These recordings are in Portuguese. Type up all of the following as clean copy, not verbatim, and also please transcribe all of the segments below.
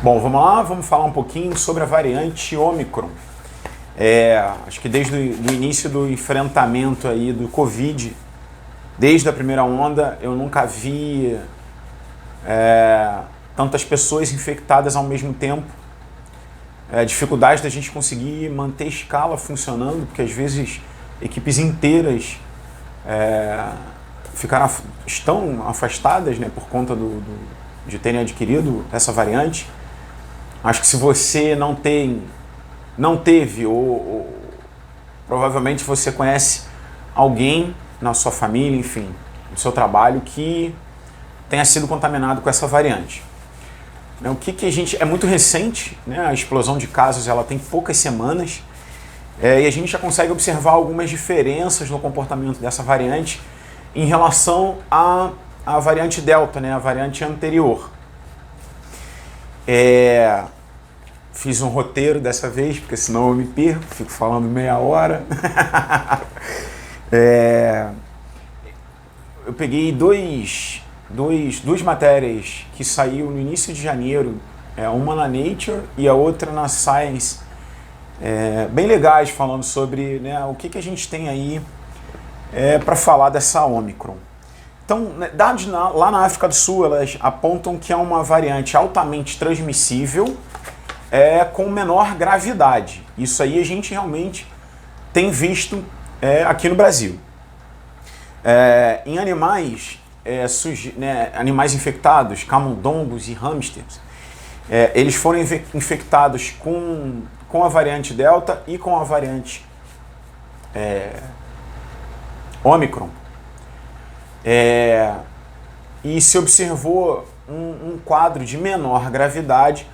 Bom, vamos lá, vamos falar um pouquinho sobre a variante Ômicron. Acho que desde o início do enfrentamento aí do Covid, desde a primeira onda, eu nunca vi tantas pessoas infectadas ao mesmo tempo. Dificuldade da gente conseguir manter a escala funcionando, porque às vezes equipes inteiras estão afastadas, né, por conta de terem adquirido essa variante. Acho que se você não teve, ou provavelmente você conhece alguém na sua família, enfim, no seu trabalho, que tenha sido contaminado com essa variante. O que a gente... É muito recente, né? A explosão de casos ela tem poucas semanas, e a gente já consegue observar algumas diferenças no comportamento dessa variante em relação à variante Delta, né? A variante anterior. Fiz um roteiro dessa vez, porque senão eu me perco, fico falando meia hora. Eu peguei duas matérias que saíram no início de janeiro, uma na Nature e a outra na Science, bem legais, falando sobre, né, o que a gente tem aí para falar dessa Ômicron. Então, dados lá na África do Sul, elas apontam que é uma variante altamente transmissível, com menor gravidade. Isso aí a gente realmente tem visto aqui no Brasil. Em animais, animais infectados, camundongos e hamsters, eles foram infectados com a variante Delta e com a variante Ômicron. E se observou um quadro de menor gravidade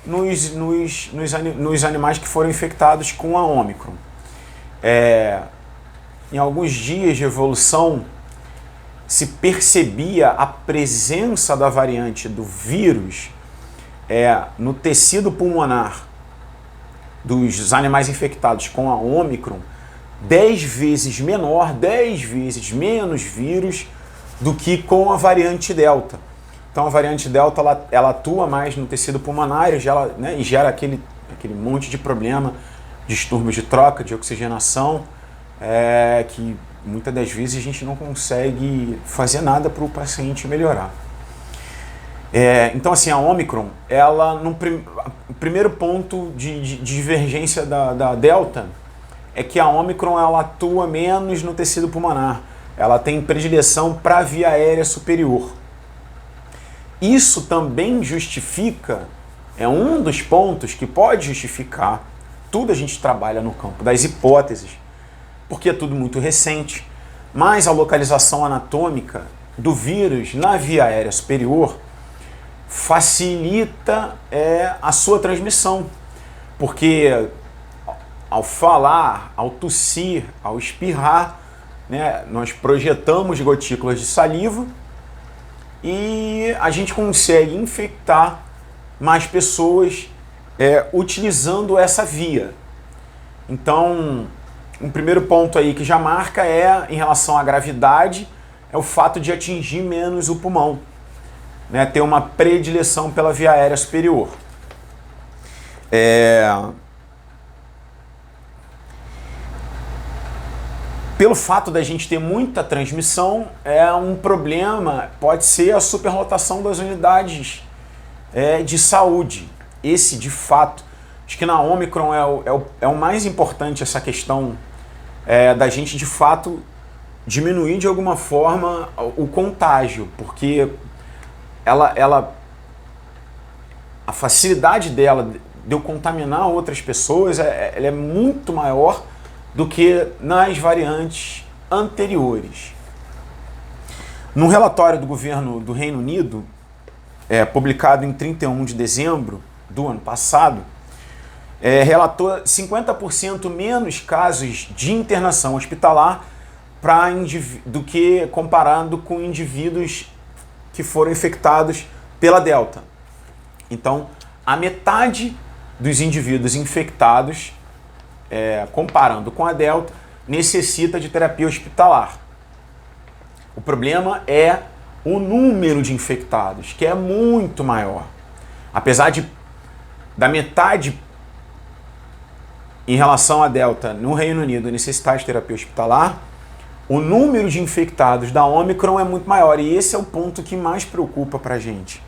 nos animais que foram infectados com a Ômicron. Em alguns dias de evolução, se percebia a presença da variante do vírus no tecido pulmonar dos animais infectados com a Ômicron 10 vezes menor, 10 vezes menos vírus do que com a variante Delta. Então a variante Delta ela atua mais no tecido pulmonar e gera aquele monte de problema, distúrbios de troca, de oxigenação, que muitas das vezes a gente não consegue fazer nada para o paciente melhorar. Então, assim, a Ômicron, o primeiro ponto de divergência da Delta é que a Ômicron ela atua menos no tecido pulmonar. Ela tem predileção para a via aérea superior. Isso também justifica, um dos pontos que pode justificar, tudo a gente trabalha no campo das hipóteses, porque é tudo muito recente, mas a localização anatômica do vírus na via aérea superior facilita a sua transmissão, porque ao falar, ao tossir, ao espirrar, né, nós projetamos gotículas de saliva e a gente consegue infectar mais pessoas utilizando essa via. Então, um primeiro ponto aí que já marca em relação à gravidade, o fato de atingir menos o pulmão, né, ter uma predileção pela via aérea superior. Pelo fato da gente ter muita transmissão, um problema pode ser a superlotação das unidades de saúde. Esse, de fato, acho que na Ômicron é o mais importante, essa questão da gente, de fato, diminuir de alguma forma o contágio, porque a facilidade dela de eu contaminar outras pessoas ela é muito maior do que nas variantes anteriores. Num relatório do governo do Reino Unido, publicado em 31 de dezembro do ano passado, relatou 50% menos casos de internação hospitalar do que comparado com indivíduos que foram infectados pela Delta. Então, a metade dos indivíduos infectados, comparando com a Delta, necessita de terapia hospitalar. O problema é o número de infectados, que é muito maior. Apesar de da metade em relação à Delta no Reino Unido necessitar de terapia hospitalar, o número de infectados da Ômicron é muito maior. E esse é o ponto que mais preocupa para a gente.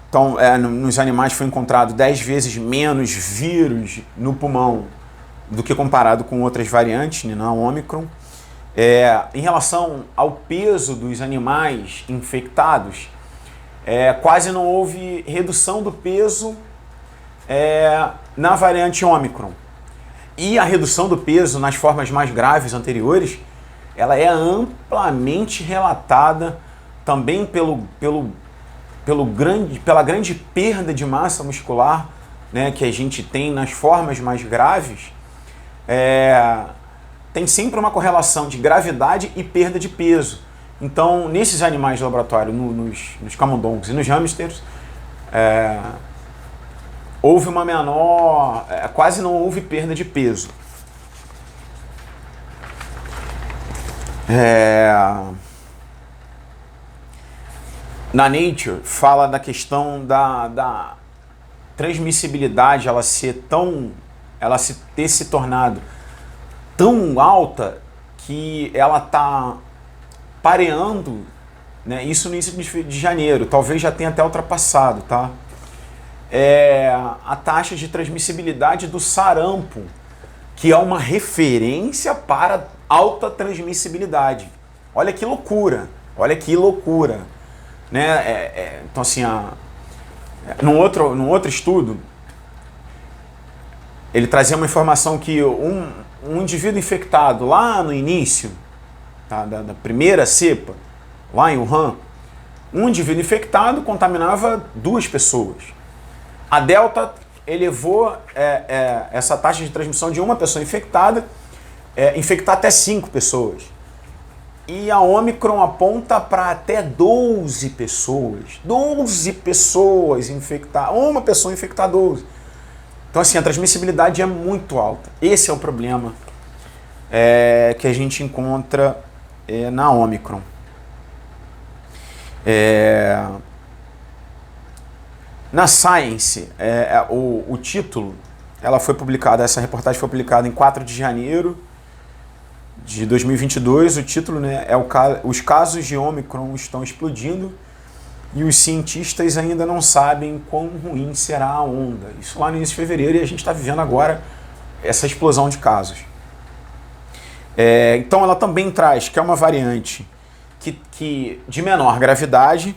Então, nos animais foi encontrado 10 vezes menos vírus no pulmão do que comparado com outras variantes, né, na Ômicron. Em relação ao peso dos animais infectados, quase não houve redução do peso na variante Ômicron. E a redução do peso nas formas mais graves anteriores, ela é amplamente relatada também pela grande perda de massa muscular, né, que a gente tem nas formas mais graves. Tem sempre uma correlação de gravidade e perda de peso. Então, nesses animais de laboratório, nos camundongos e nos hamsters, houve uma menor, quase não houve perda de peso. Na Nature fala da questão da transmissibilidade, ela ter se tornado tão alta que ela está pareando, né, isso no início de janeiro, talvez já tenha até ultrapassado, tá? A taxa de transmissibilidade do sarampo, que é uma referência para alta transmissibilidade. Olha que loucura, né? Então assim, num outro estudo, ele trazia uma informação que um indivíduo infectado lá no início, tá, da primeira cepa, lá em Wuhan, um indivíduo infectado contaminava 2 pessoas. A Delta elevou essa taxa de transmissão de uma pessoa infectada, infectar até 5 pessoas. E a Ômicron aponta para até 12 pessoas. 12 pessoas infectar. Uma pessoa infectar 12. Então, assim, a transmissibilidade é muito alta. Esse é o problema que a gente encontra na Ômicron. Na Science, o título, essa reportagem foi publicada em 4 de janeiro de 2022. O título, né, Os casos de Ômicron estão explodindo e os cientistas ainda não sabem quão ruim será a onda. Isso lá no início de fevereiro, e a gente está vivendo agora essa explosão de casos. Então ela também traz que é uma variante que de menor gravidade,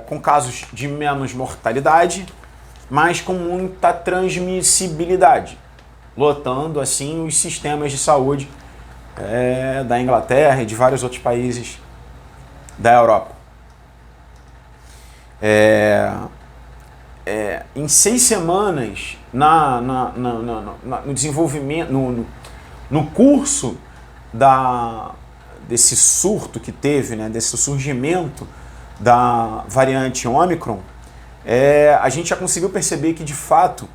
com casos de menos mortalidade, mas com muita transmissibilidade, lotando assim os sistemas de saúde da Inglaterra e de vários outros países da Europa. Em 6 semanas no desenvolvimento, no curso desse surto que teve, né, desse surgimento da variante Ômicron, a gente já conseguiu perceber que de fato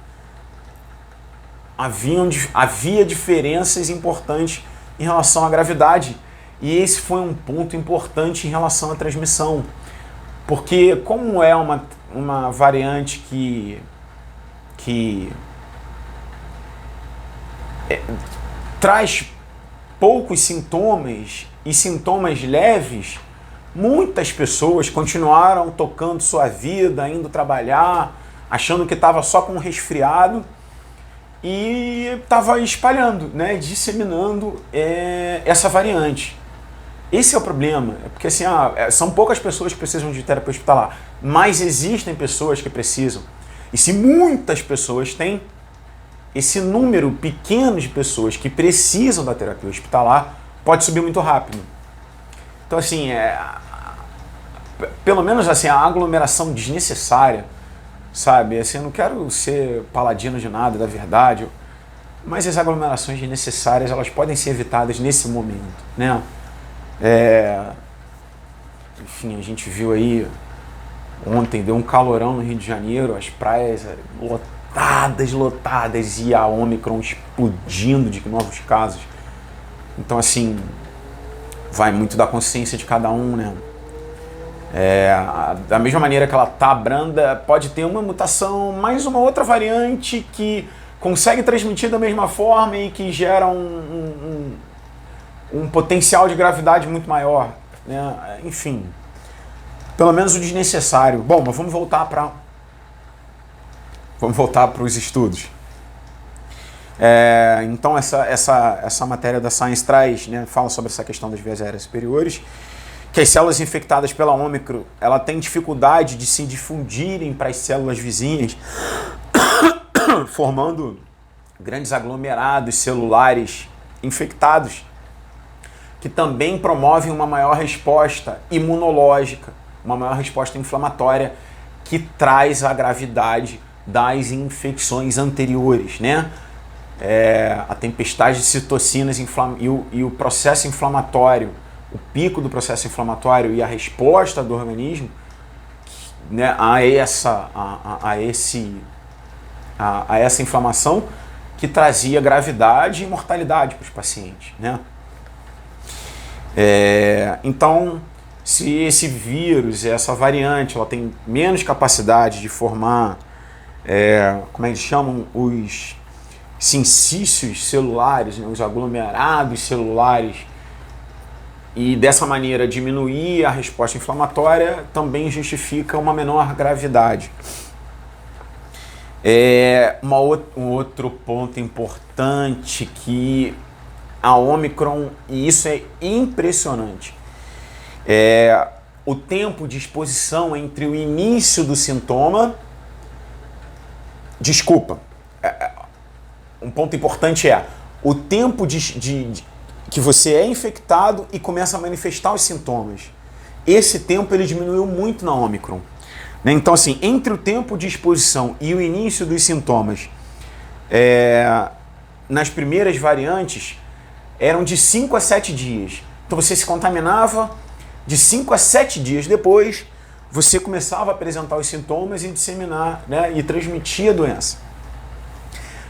havia diferenças importantes em relação à gravidade, e esse foi um ponto importante em relação à transmissão, porque como é uma variante que traz poucos sintomas e sintomas leves, muitas pessoas continuaram tocando sua vida, indo trabalhar, achando que estava só com um resfriado, e estava espalhando, né, disseminando essa variante. Esse é o problema, porque assim, são poucas pessoas que precisam de terapia hospitalar, mas existem pessoas que precisam. E se muitas pessoas têm, esse número pequeno de pessoas que precisam da terapia hospitalar pode subir muito rápido. Então assim, pelo menos assim, a aglomeração desnecessária, sabe? Assim, eu não quero ser paladino de nada, da verdade, mas as aglomerações desnecessárias, elas podem ser evitadas nesse momento, né? Enfim, a gente viu aí ontem, deu um calorão no Rio de Janeiro, as praias lotadas, e a Ômicron explodindo de novos casos. Então assim, vai muito da consciência de cada um, né? Da mesma maneira que ela está branda, pode ter uma mutação, mais uma outra variante que consegue transmitir da mesma forma e que gera um potencial de gravidade muito maior, né? Enfim, pelo menos o desnecessário. Bom, mas vamos voltar para os estudos. Então essa matéria da Science traz, né, fala sobre essa questão das vias aéreas superiores, que as células infectadas pela Ômicron, ela tem dificuldade de se difundirem para as células vizinhas, formando grandes aglomerados celulares infectados, que também promovem uma maior resposta imunológica, uma maior resposta inflamatória, que traz a gravidade das infecções anteriores, né? A tempestade de citocinas e o processo inflamatório, o pico do processo inflamatório e a resposta do organismo, né, a essa inflamação, que trazia gravidade e mortalidade para os pacientes, né? Então, se esse vírus, essa variante, ela tem menos capacidade de formar, como é que eles chamam, os sincícios celulares, né, os aglomerados celulares, e dessa maneira diminuir a resposta inflamatória, também justifica uma menor gravidade. Um outro ponto importante que a Ômicron, e isso é impressionante, o tempo de exposição entre o início do sintoma. Um ponto importante o tempo que você é infectado e começa a manifestar os sintomas. Esse tempo ele diminuiu muito na Ômicron, né? Então, assim, entre o tempo de exposição e o início dos sintomas, nas primeiras variantes, eram de 5 a 7 dias. Então você se contaminava, de 5 a 7 dias depois, você começava a apresentar os sintomas e disseminar, né, e transmitir a doença.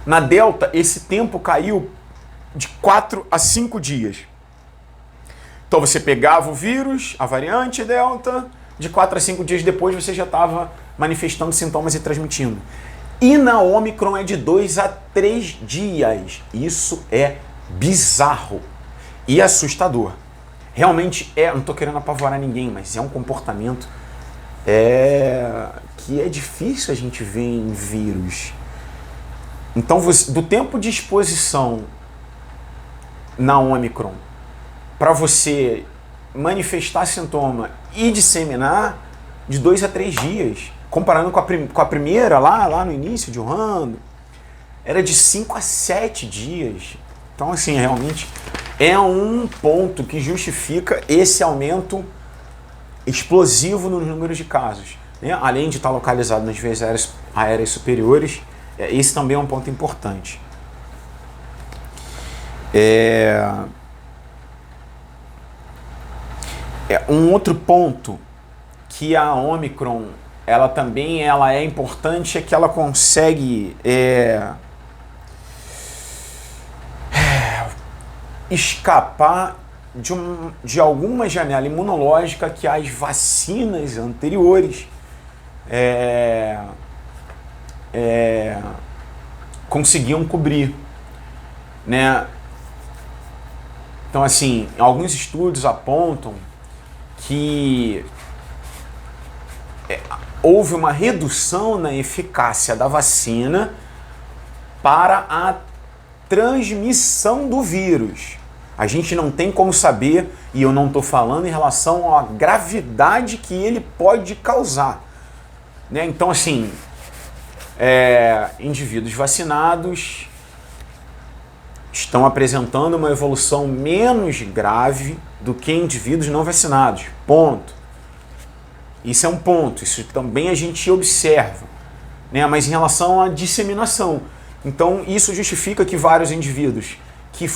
Na Delta, esse tempo caiu de 4 a 5 dias. Então você pegava o vírus, a variante Delta, de 4 a 5 dias depois você já estava manifestando sintomas e transmitindo. E na Ômicron é de 2 a 3 dias. Isso é bizarro e assustador. Realmente não estou querendo apavorar ninguém, mas é um comportamento que é difícil a gente ver em vírus. Então, do tempo de exposição na Ômicron para você manifestar sintoma e disseminar, de 2 a 3 dias. Comparando com a primeira, lá no início de Wuhan, era de 5 a 7 dias. Então, assim, realmente é um ponto que justifica esse aumento explosivo nos números de casos, né? Além de estar localizado nas vias aéreas superiores, esse também é um ponto importante. Um outro ponto que a Ômicron ela é importante é que ela consegue escapar de alguma janela imunológica que as vacinas anteriores conseguiam cobrir, né? Então, assim, alguns estudos apontam que houve uma redução na eficácia da vacina para a transmissão do vírus. A gente não tem como saber, e eu não estou falando em relação à gravidade que ele pode causar, né? Então, assim, indivíduos vacinados estão apresentando uma evolução menos grave do que indivíduos não vacinados. Ponto. Isso é um ponto, isso também a gente observa, né? Mas em relação à disseminação, então isso justifica que vários indivíduos que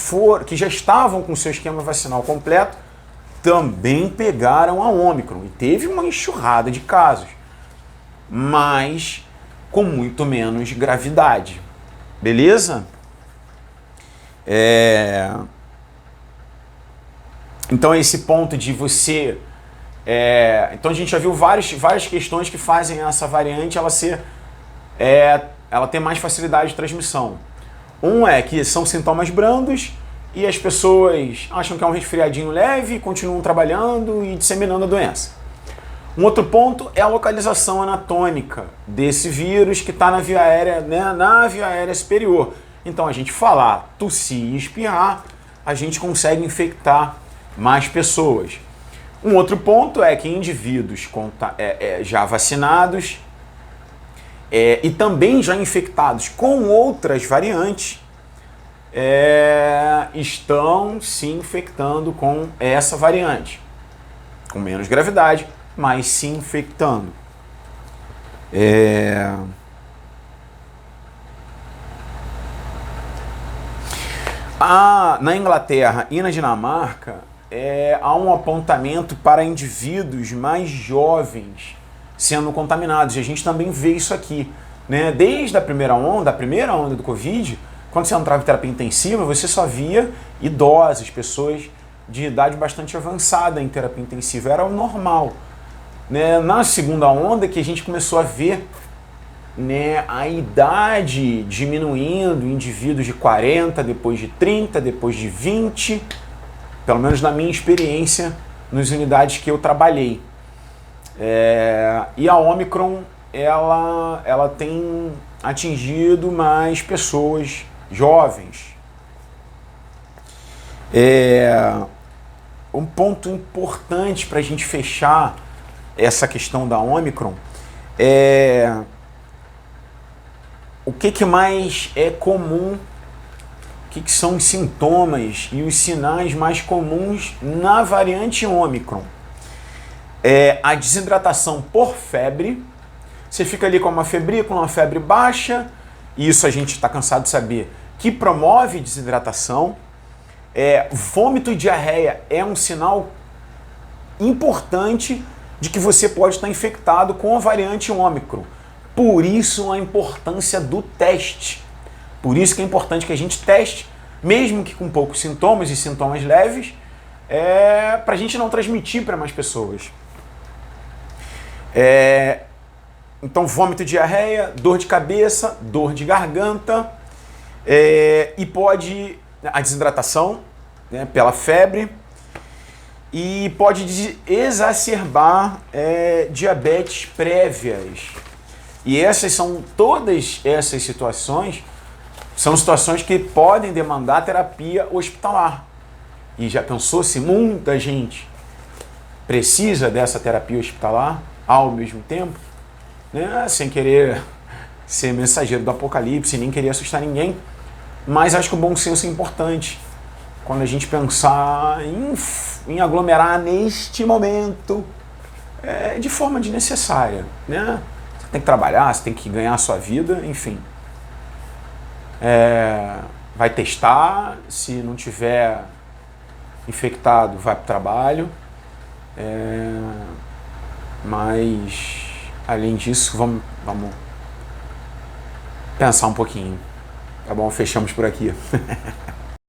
já estavam com seu esquema vacinal completo também pegaram a Ômicron, e teve uma enxurrada de casos, mas com muito menos gravidade. Beleza? Então esse ponto de você Então a gente já viu várias questões que fazem essa variante ela ter mais facilidade de transmissão. Um é que são sintomas brandos e as pessoas acham que é um resfriadinho leve, continuam trabalhando e disseminando a doença. Um outro ponto é a localização anatômica desse vírus que está na via aérea, né, na via aérea superior. Então a gente falar, tossir e espirrar, a gente consegue infectar mais pessoas. Um outro ponto é que indivíduos já vacinados e também já infectados com outras variantes estão se infectando com essa variante, com menos gravidade, mas se infectando. Na Inglaterra e na Dinamarca, há um apontamento para indivíduos mais jovens sendo contaminados. E a gente também vê isso aqui, né? Desde a primeira onda do Covid, quando você entrava em terapia intensiva, você só via idosos, pessoas de idade bastante avançada em terapia intensiva. Era o normal. Né? Na segunda onda que a gente começou a ver, né, a idade diminuindo, indivíduos de 40, depois de 30, depois de 20, pelo menos na minha experiência, nas unidades que eu trabalhei. E a Omicron, ela tem atingido mais pessoas jovens. Um ponto importante para a gente fechar essa questão da Omicron o que mais é comum, o que são os sintomas e os sinais mais comuns na variante Omicron. A desidratação por febre. Você fica ali com uma febrícula, uma febre baixa, e isso a gente está cansado de saber, que promove desidratação. Vômito e diarreia é um sinal importante de que você pode estar infectado com a variante Omicron. Por isso a importância do teste. Por isso que é importante que a gente teste, mesmo que com poucos sintomas e sintomas leves, para a gente não transmitir para mais pessoas. Então, vômito e diarreia, dor de cabeça, dor de garganta, e pode a desidratação, né, pela febre, e pode exacerbar diabetes prévias. E todas essas situações são situações que podem demandar terapia hospitalar. E já pensou se muita gente precisa dessa terapia hospitalar ao mesmo tempo? Né? Sem querer ser mensageiro do apocalipse, nem querer assustar ninguém. Mas acho que o bom senso é importante quando a gente pensar em aglomerar neste momento de forma desnecessária, né? Você tem que trabalhar, você tem que ganhar a sua vida, enfim. Vai testar, se não tiver infectado, vai para o trabalho. Mas, além disso, vamos pensar um pouquinho. Tá bom? Fechamos por aqui.